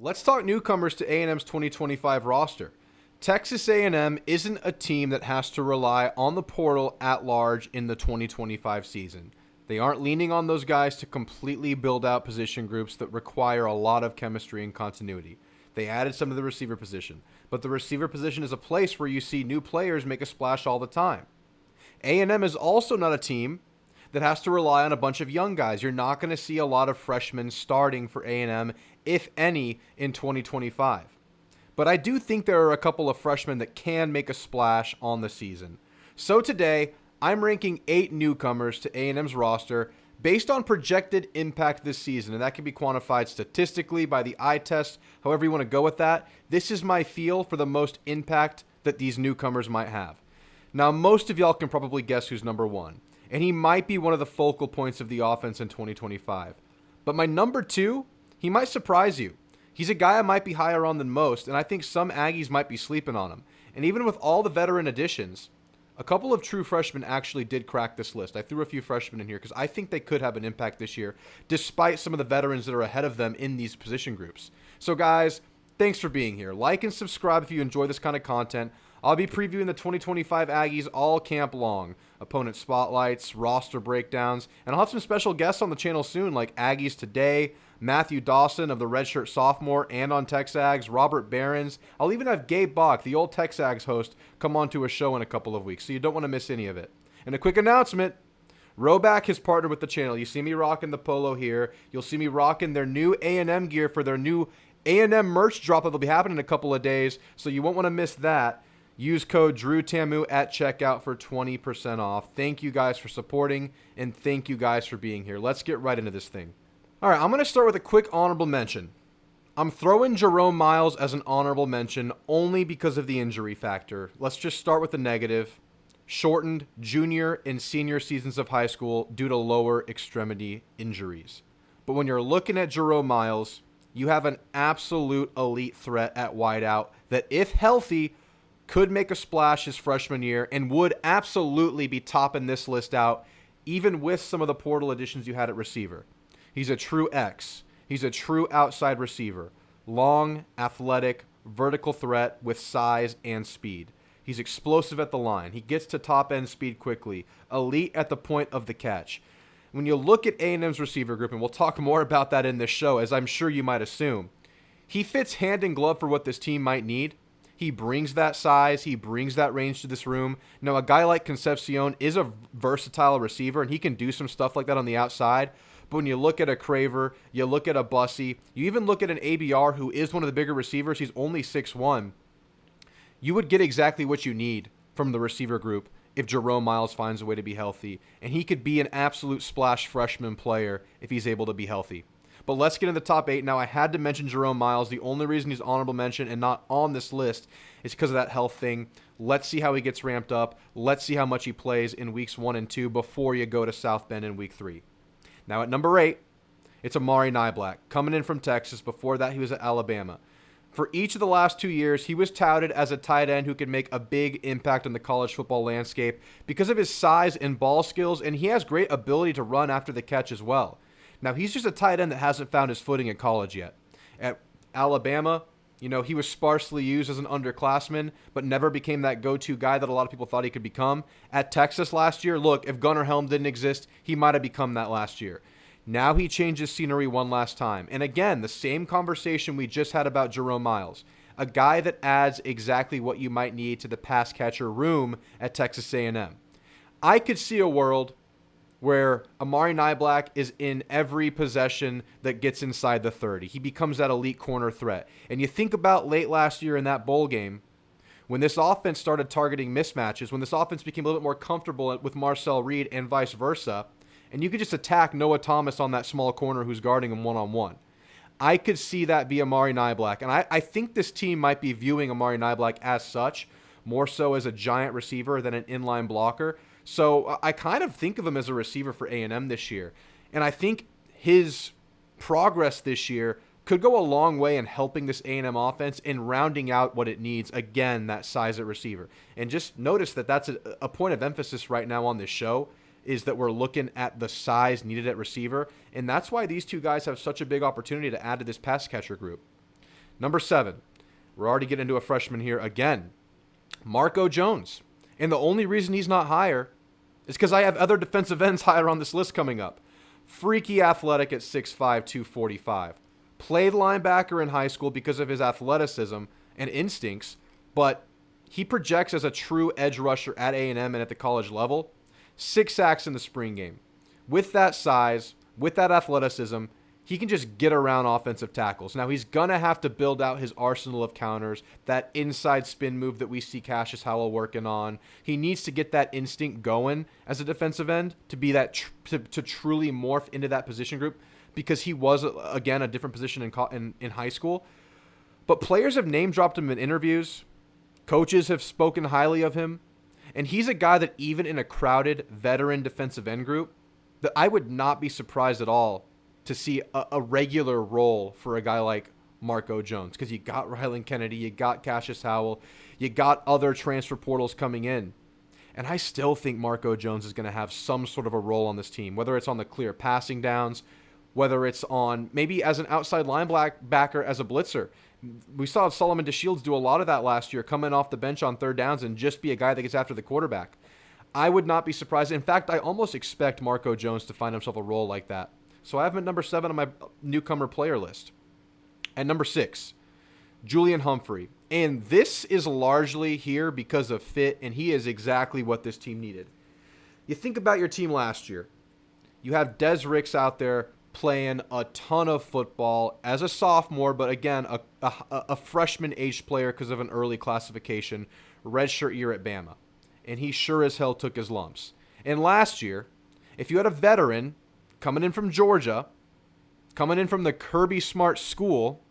Let's talk newcomers to A&M's 2025 roster. Texas A&M isn't a team that has to rely on the portal at large in the 2025 season. They aren't leaning on those guys to completely build out position groups that require a lot of chemistry and continuity. They added some to the receiver position, but the receiver position is a place where you see new players make a splash all the time. A&M is also not a team that has to rely on a bunch of young guys. You're not going to see a lot of freshmen starting for A&M, if any, in 2025. But I do think there are a couple of freshmen that can make a splash on the season. So today, I'm ranking 8 newcomers to A&M's roster based on projected impact this season, and that can be quantified statistically by the eye test, however you want to go with that. This is my feel for the most impact that these newcomers might have. Now, most of y'all can probably guess who's number 1, and he might be one of the focal points of the offense in 2025. But my number 2, he might surprise you. He's a guy I might be higher on than most, and I think some Aggies might be sleeping on him. And even with all the veteran additions, a couple of true freshmen actually did crack this list. I threw a few freshmen in here because I think they could have an impact this year, despite some of the veterans that are ahead of them in these position groups. So guys, thanks for being here. Like and subscribe if you enjoy this kind of content. I'll be previewing the 2025 Aggies all camp long. Opponent spotlights, roster breakdowns, and I'll have some special guests on the channel soon, like Aggies Today, Matthew Dawson of the Redshirt Sophomore and on TexAgs, Robert Behrens. I'll even have Gabe Bach, the old TexAgs host, come on to a show in a couple of weeks, so you don't want to miss any of it. And a quick announcement, Roback has partnered with the channel. You see me rocking the polo here. You'll see me rocking their new A&M gear for their new A&M merch drop that'll be happening in a couple of days, so you won't want to miss that. Use code Drewtamu at checkout for 20% off. Thank you guys for supporting, and thank you guys for being here. Let's get right into this thing. All right, I'm going to start with a quick honorable mention. I'm throwing Jerome Miles as an honorable mention only because of the injury factor. Let's just start with the negative. Shortened junior and senior seasons of high school due to lower extremity injuries. But when you're looking at Jerome Miles, you have an absolute elite threat at wideout that, if healthy, could make a splash his freshman year and would absolutely be topping this list out, even with some of the portal additions you had at receiver. He's a true X. He's a true outside receiver. Long, athletic, vertical threat with size and speed. He's explosive at the line. He gets to top-end speed quickly. Elite at the point of the catch. When you look at A&M's receiver group, and we'll talk more about that in this show, as I'm sure you might assume, he fits hand in glove for what this team might need. He brings that size. He brings that range to this room. Now, a guy like Concepcion is a versatile receiver, and he can do some stuff like that on the outside. But when you look at a Craver, you look at a Bussy, you even look at an ABR who is one of the bigger receivers, he's only 6'1", you would get exactly what you need from the receiver group if Jerome Miles finds a way to be healthy. And he could be an absolute splash freshman player if he's able to be healthy. But let's get in the top 8. Now, I had to mention Jerome Miles. The only reason he's honorable mention and not on this list is because of that health thing. Let's see how he gets ramped up. Let's see how much he plays in weeks 1 and 2 before you go to South Bend in week 3. Now, at number 8, it's Amari Niblack, coming in from Texas. Before that, he was at Alabama. For each of the last 2 years, he was touted as a tight end who could make a big impact on the college football landscape because of his size and ball skills, and he has great ability to run after the catch as well. Now, he's just a tight end that hasn't found his footing in college yet. At Alabama, he was sparsely used as an underclassman, but never became that go-to guy that a lot of people thought he could become. At Texas last year, look, if Gunnar Helm didn't exist, he might have become that last year. Now he changes scenery one last time. And again, the same conversation we just had about Jerome Miles. A guy that adds exactly what you might need to the pass catcher room at Texas A&M. I could see a world where Amari Niblack is in every possession that gets inside the 30. He becomes that elite corner threat. And you think about late last year in that bowl game, when this offense started targeting mismatches, when this offense became a little bit more comfortable with Marcel Reed and vice versa, and you could just attack Noah Thomas on that small corner who's guarding him one-on-one. I could see that be Amari Niblack. And I think this team might be viewing Amari Niblack as such, more so as a giant receiver than an inline blocker. So I kind of think of him as a receiver for A&M this year. And I think his progress this year could go a long way in helping this A&M offense and rounding out what it needs, again, that size at receiver. And just notice that that's a point of emphasis right now on this show, is that we're looking at the size needed at receiver. And that's why these two guys have such a big opportunity to add to this pass catcher group. Number 7, we're already getting into a freshman here again. Marco Jones. And the only reason he's not higher is because I have other defensive ends higher on this list coming up. Freaky athletic at 6'5", 245. Played linebacker in high school because of his athleticism and instincts, but he projects as a true edge rusher at A&M and at the college level. 6 sacks in the spring game. With that size, with that athleticism, he can just get around offensive tackles. Now, he's going to have to build out his arsenal of counters, that inside spin move that we see Cassius Howell working on. He needs to get that instinct going as a defensive end to be that to truly morph into that position group, because he was, again, a different position in high school. But players have name-dropped him in interviews. Coaches have spoken highly of him. And he's a guy that even in a crowded veteran defensive end group, that I would not be surprised at all to see a regular role for a guy like Marco Jones, because you got Rylan Kennedy, you got Cassius Howell, you got other transfer portals coming in. And I still think Marco Jones is going to have some sort of a role on this team, whether it's on the clear passing downs, whether it's on maybe as an outside linebacker as a blitzer. We saw Solomon DeShields do a lot of that last year, coming off the bench on third downs and just be a guy that gets after the quarterback. I would not be surprised. In fact, I almost expect Marco Jones to find himself a role like that. So I have him at number 7 on my newcomer player list. At number 6, Julian Humphrey. And this is largely here because of fit, and he is exactly what this team needed. You think about your team last year. You have Des Ricks out there playing a ton of football as a sophomore, but again, a freshman-aged player because of an early classification, redshirt year at Bama. And he sure as hell took his lumps. And last year, if you had a veteran coming in from Georgia, coming in from the Kirby Smart School,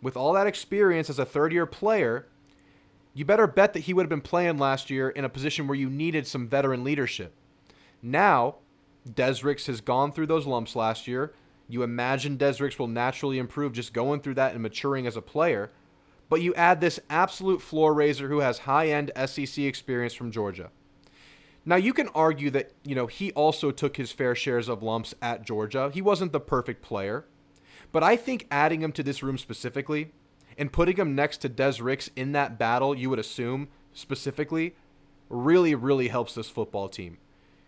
with all that experience as a third-year player, you better bet that he would have been playing last year in a position where you needed some veteran leadership. Now, Des Ricks has gone through those lumps last year. You imagine Des Ricks will naturally improve just going through that and maturing as a player. But you add this absolute floor raiser who has high-end SEC experience from Georgia. Now, you can argue that, he also took his fair shares of lumps at Georgia. He wasn't the perfect player. But I think adding him to this room specifically and putting him next to Des Ricks in that battle, you would assume, specifically, really, really helps this football team.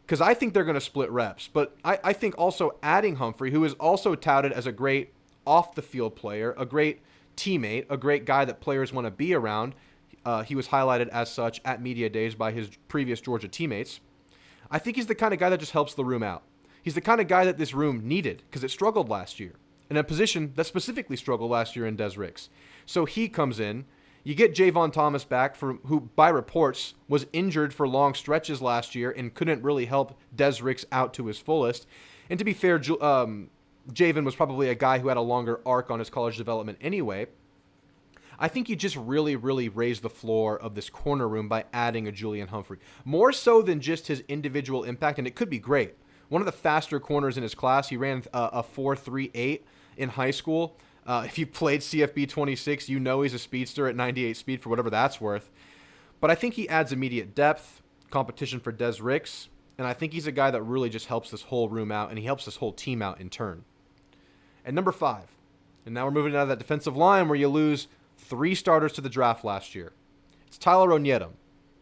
Because I think they're going to split reps. But I think also adding Humphrey, who is also touted as a great off-the-field player, a great teammate, a great guy that players want to be around. He was highlighted as such at media days by his previous Georgia teammates. I think he's the kind of guy that just helps the room out. He's the kind of guy that this room needed because it struggled last year, in a position that specifically struggled last year in Des Ricks. So he comes in. You get Javon Thomas back, who by reports was injured for long stretches last year and couldn't really help Des Ricks out to his fullest. And to be fair, Javon was probably a guy who had a longer arc on his college development anyway. I think you just really, really raise the floor of this corner room by adding a Julian Humphrey. More so than just his individual impact, and it could be great. One of the faster corners in his class, he ran a 4.38 in high school. If you played CFB 26, you know he's a speedster at 98 speed for whatever that's worth. But I think he adds immediate depth, competition for Des Ricks, and I think he's a guy that really just helps this whole room out, and he helps this whole team out in turn. And number 5, and now we're moving out of that defensive line where you lose 3 starters to the draft last year. It's Tyler Onyedim,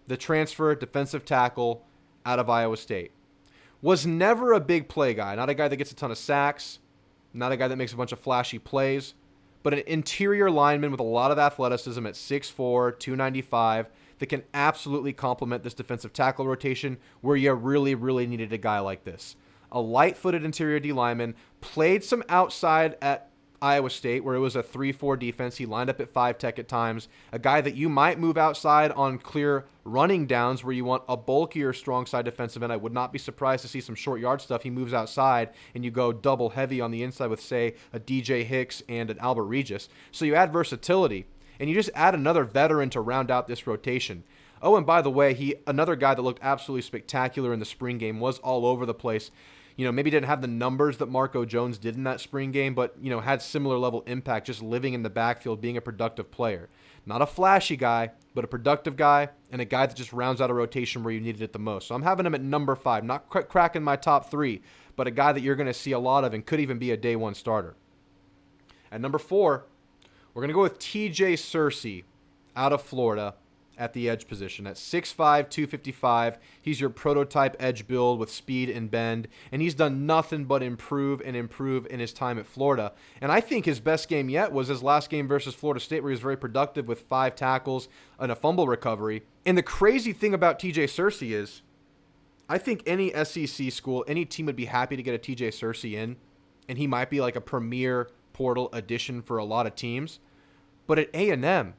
the transfer defensive tackle out of Iowa State. Was never a big play guy, not a guy that gets a ton of sacks, not a guy that makes a bunch of flashy plays, but an interior lineman with a lot of athleticism at 6'4", 295 that can absolutely complement this defensive tackle rotation where you really, really needed a guy like this. A light-footed interior D lineman, played some outside at Iowa State, where it was a 3-4 defense. He lined up at 5 tech at times. A guy that you might move outside on clear running downs where you want a bulkier, strong side defensive end. I would not be surprised to see some short yard stuff. He moves outside and you go double heavy on the inside with, say, a DJ Hicks and an Albert Regis. So you add versatility, and you just add another veteran to round out this rotation. Oh, and by the way, another guy that looked absolutely spectacular in the spring game, was all over the place. Maybe didn't have the numbers that Marco Jones did in that spring game, but, had similar level impact just living in the backfield, being a productive player. Not a flashy guy, but a productive guy and a guy that just rounds out a rotation where you needed it the most. So I'm having him at number 5, not cracking my top 3, but a guy that you're going to see a lot of and could even be a day 1 starter. At number 4, We're going to go with TJ Searcy out of Florida at the edge position. At 6'5", 255, he's your prototype edge build with speed and bend, and he's done nothing but improve and improve in his time at Florida. And I think his best game yet was his last game versus Florida State, where he was very productive with 5 tackles and a fumble recovery. And the crazy thing about TJ Searcy is, I think any SEC school, any team would be happy to get a TJ Searcy in, and he might be like a premier portal addition for a lot of teams. But at A&M,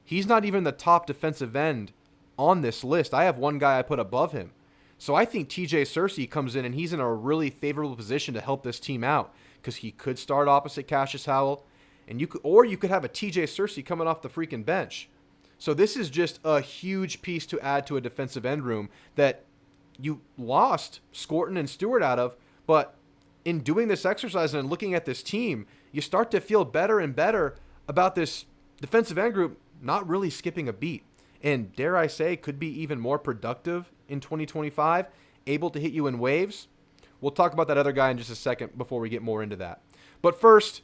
he's not even the top defensive end on this list. I have one guy I put above him. So I think TJ Searcy comes in and he's in a really favorable position to help this team out, because he could start opposite Cassius Howell, and you could have a TJ Searcy coming off the freaking bench. So this is just a huge piece to add to a defensive end room that you lost Scorton and Stewart out of, but in doing this exercise and looking at this team, you start to feel better and better about this defensive end group not really skipping a beat, and dare I say, could be even more productive in 2025, able to hit you in waves. We'll talk about that other guy in just a second before we get more into that. But first,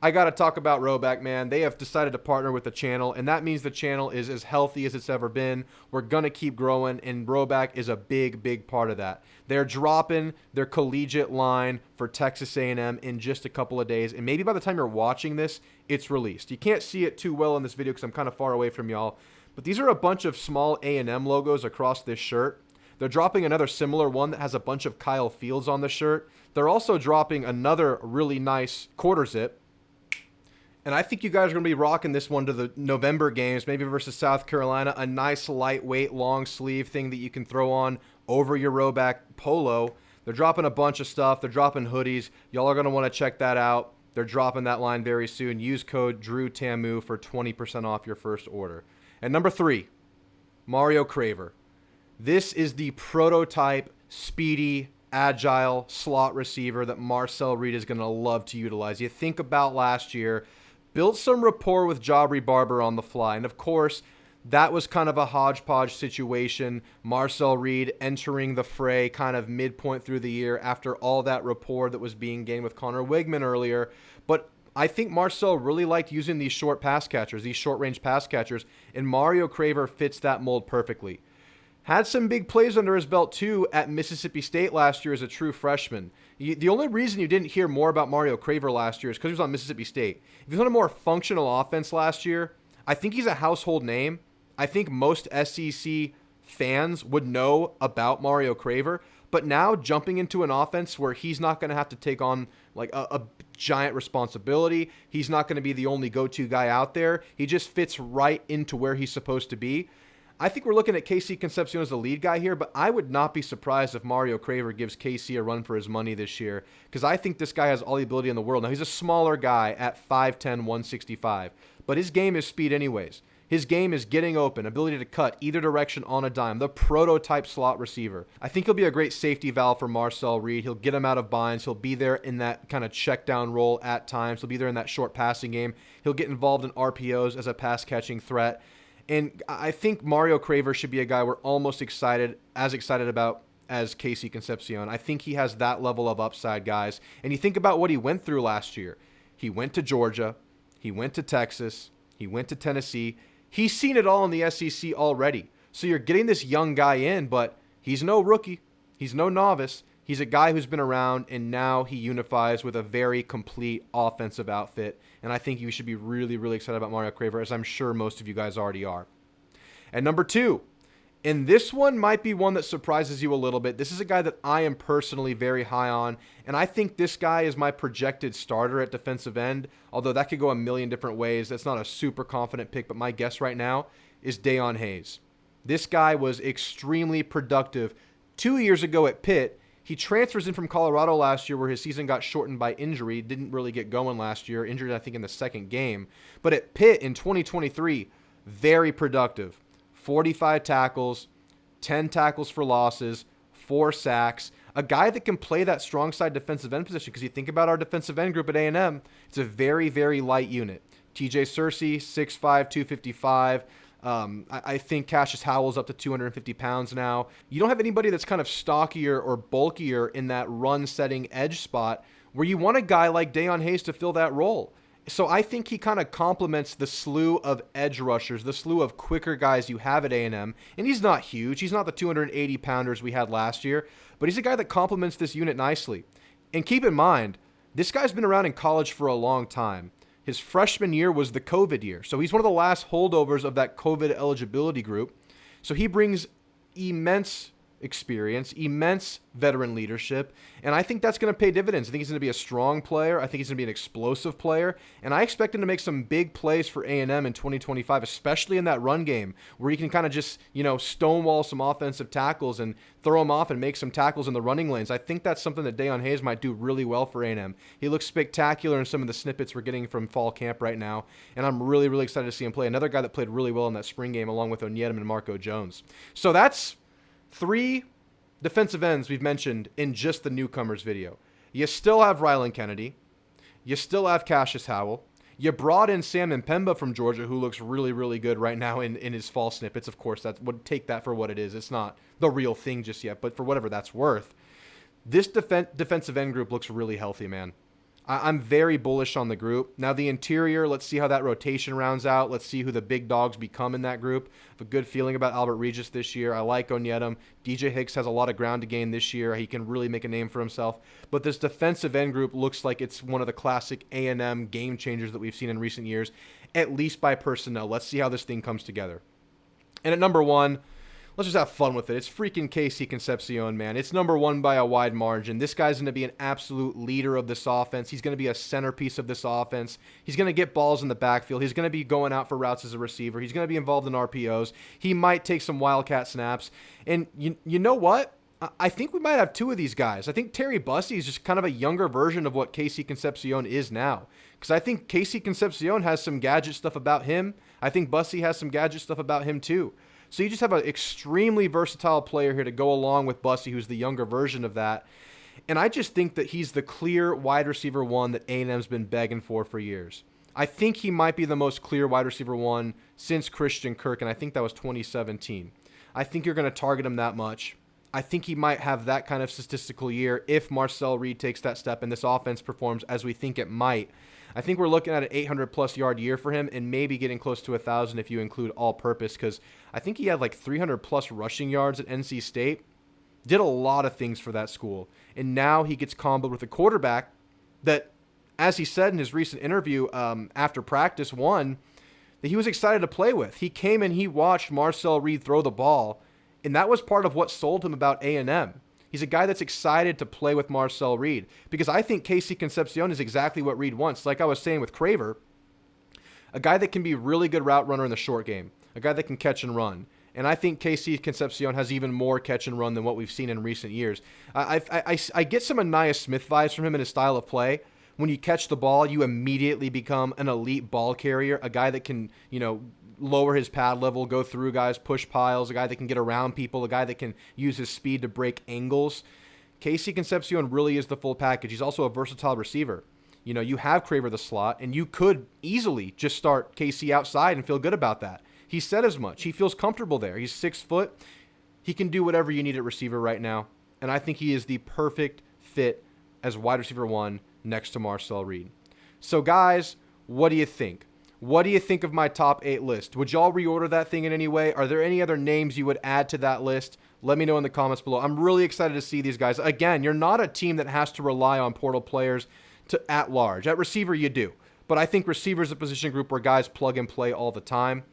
I got to talk about Roback, man. They have decided to partner with the channel, and that means the channel is as healthy as it's ever been. We're going to keep growing, and Roback is a big, big part of that. They're dropping their collegiate line for Texas A&M in just a couple of days, and maybe by the time you're watching this, it's released. You can't see it too well in this video because I'm kind of far away from y'all, but these are a bunch of small A&M logos across this shirt. They're dropping another similar one that has a bunch of Kyle Fields on the shirt. They're also dropping another really nice quarter zip. And I think you guys are going to be rocking this one to the November games, maybe versus South Carolina. A nice, lightweight, long sleeve thing that you can throw on over your Roback polo. They're dropping a bunch of stuff. They're dropping hoodies. Y'all are going to want to check that out. They're dropping that line very soon. Use code Drewtamu for 20% off your first order. And number 3, Mario Craver. This is the prototype, speedy, agile slot receiver that Marcel Reed is going to love to utilize. You think about last year, built some rapport with Jabri Barber on the fly. And of course, that was kind of a hodgepodge situation. Marcel Reed entering the fray kind of midpoint through the year after all that rapport that was being gained with Connor Wigman earlier. But I think Marcel really liked using these short pass catchers, these short-range pass catchers, and Mario Craver fits that mold perfectly. Had some big plays under his belt, too, at Mississippi State last year as a true freshman. The only reason you didn't hear more about Mario Craver last year is because he was on Mississippi State. If he was on a more functional offense last year, I think he's a household name. I think most SEC fans would know about Mario Craver. But now jumping into an offense where he's not going to have to take on like a giant responsibility, he's not going to be the only go-to guy out there. He just fits right into where he's supposed to be. I think we're looking at KC Concepcion as the lead guy here, but I would not be surprised if Mario Craver gives KC a run for his money this year, because I think this guy has all the ability in the world. Now, he's a smaller guy at 5'10", 165, but his game is speed anyways. His game is getting open, ability to cut either direction on a dime, the prototype slot receiver. I think he'll be a great safety valve for Marcel Reed. He'll get him out of binds. He'll be there in that kind of check down role at times. He'll be there in that short passing game. He'll get involved in RPOs as a pass catching threat. And I think Mario Craver should be a guy we're almost as excited about as KC Concepcion. I think he has that level of upside, guys. And you think about what he went through last year. He went to Georgia. He went to Texas. He went to Tennessee. He's seen it all in the SEC already. So you're getting this young guy in, but he's no rookie. He's no novice. He's a guy who's been around, and now he unifies with a very complete offensive outfit. And I think you should be really, really excited about Mario Craver, as I'm sure most of you guys already are. And number 2, and this one might be one that surprises you a little bit. This is a guy that I am personally very high on, and I think this guy is my projected starter at defensive end, although that could go a million different ways. That's not a super confident pick, but my guess right now is Dayon Hayes. This guy was extremely productive 2 years ago at Pitt. He transfers in from Colorado last year where his season got shortened by injury. Didn't really get going last year. Injured, I think, in the second game. But at Pitt in 2023, very productive. 45 tackles, 10 tackles for losses, 4 sacks. A guy that can play that strong side defensive end position, because you think about our defensive end group at A&M, it's a very, very light unit. TJ Searcy, 6'5", 255. I think Cassius Howell's up to 250 pounds now. You don't have anybody that's kind of stockier or bulkier in that run-setting edge spot where you want a guy like Dayon Hayes to fill that role. So I think he kind of complements the slew of edge rushers, the slew of quicker guys you have at A&M. And he's not huge. He's not the 280-pounders we had last year. But he's a guy that complements this unit nicely. And keep in mind, this guy's been around in college for a long time. His freshman year was the COVID year. So he's one of the last holdovers of that COVID eligibility group. So he brings immense experience, immense veteran leadership, and I think that's going to pay dividends. I think he's going to be a strong player. I think he's going to be an explosive player, and I expect him to make some big plays for A&M in 2025, especially in that run game where he can kind of just, stonewall some offensive tackles and throw them off and make some tackles in the running lanes. I think that's something that Dayon Hayes might do really well for A&M. He looks spectacular in some of the snippets we're getting from fall camp right now, and I'm really, really excited to see him play. Another guy that played really well in that spring game along with Onyedim and Marco Jones. So that's 3 defensive ends we've mentioned in just the Newcomers video. You still have Rylan Kennedy. You still have Cassius Howell. You brought in Sam Mpemba from Georgia, who looks really, really good right now in his fall snippets. Of course, that would take that for what it is. It's not the real thing just yet, but for whatever that's worth. This defensive end group looks really healthy, man. I'm very bullish on the group. Now, the interior, let's see how that rotation rounds out. Let's see who the big dogs become in that group. I have a good feeling about Albert Regis this year. I like Onyedim. DJ Hicks has a lot of ground to gain this year. He can really make a name for himself. But this defensive end group looks like it's one of the classic A&M game changers that we've seen in recent years, at least by personnel. Let's see how this thing comes together. And at number 1, let's just have fun with it. It's freaking Casey Concepcion, man. It's number 1 by a wide margin. This guy's going to be an absolute leader of this offense. He's going to be a centerpiece of this offense. He's going to get balls in the backfield. He's going to be going out for routes as a receiver. He's going to be involved in RPOs. He might take some wildcat snaps. And you know what? I think we might have 2 of these guys. I think Terry Bussey is just kind of a younger version of what Casey Concepcion is now. Because I think Casey Concepcion has some gadget stuff about him. I think Bussey has some gadget stuff about him too. So you just have an extremely versatile player here to go along with Bussey, who's the younger version of that. And I just think that he's the clear wide receiver 1 that A&M's been begging for years. I think he might be the most clear wide receiver 1 since Christian Kirk, and I think that was 2017. I think you're going to target him that much. I think he might have that kind of statistical year if Marcel Reed takes that step and this offense performs as we think it might. I think we're looking at an 800-plus yard year for him and maybe getting close to 1,000 if you include all-purpose, because I think he had like 300-plus rushing yards at NC State. Did a lot of things for that school. And now he gets comboed with a quarterback that, as he said in his recent interview after practice 1, that he was excited to play with. He came and he watched Marcel Reed throw the ball, and that was part of what sold him about A&M. He's a guy that's excited to play with Marcel Reed because I think Casey Concepcion is exactly what Reed wants. Like I was saying with Craver, a guy that can be a really good route runner in the short game, a guy that can catch and run. And I think Casey Concepcion has even more catch and run than what we've seen in recent years. I get some Anais Smith vibes from him in his style of play. When you catch the ball, you immediately become an elite ball carrier, a guy that can, lower his pad level, go through guys, push piles, a guy that can get around people, a guy that can use his speed to break angles. Casey Concepcion really is the full package. He's also a versatile receiver. You have Craver the slot, and you could easily just start Casey outside and feel good about that. He said as much. He feels comfortable there. He's 6 foot. He can do whatever you need at receiver right now, and I think he is the perfect fit as wide receiver 1 next to Marcel Reed. So, guys, what do you think? What do you think of my top 8 list? Would y'all reorder that thing in any way? Are there any other names you would add to that list? Let me know in the comments below. I'm really excited to see these guys. Again, you're not a team that has to rely on portal players at large. At receiver, you do. But I think receiver is a position group where guys plug and play all the time.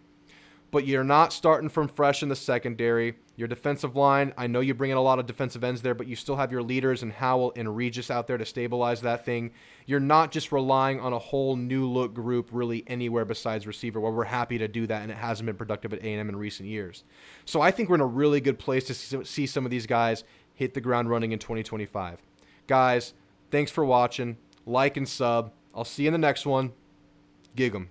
But you're not starting from fresh in the secondary. Your defensive line, I know you bring in a lot of defensive ends there, but you still have your leaders and Howell and Regis out there to stabilize that thing. You're not just relying on a whole new look group really anywhere besides receiver, where we're happy to do that, and it hasn't been productive at A&M in recent years. So I think we're in a really good place to see some of these guys hit the ground running in 2025. Guys, thanks for watching. Like and sub. I'll see you in the next one. Gig 'em.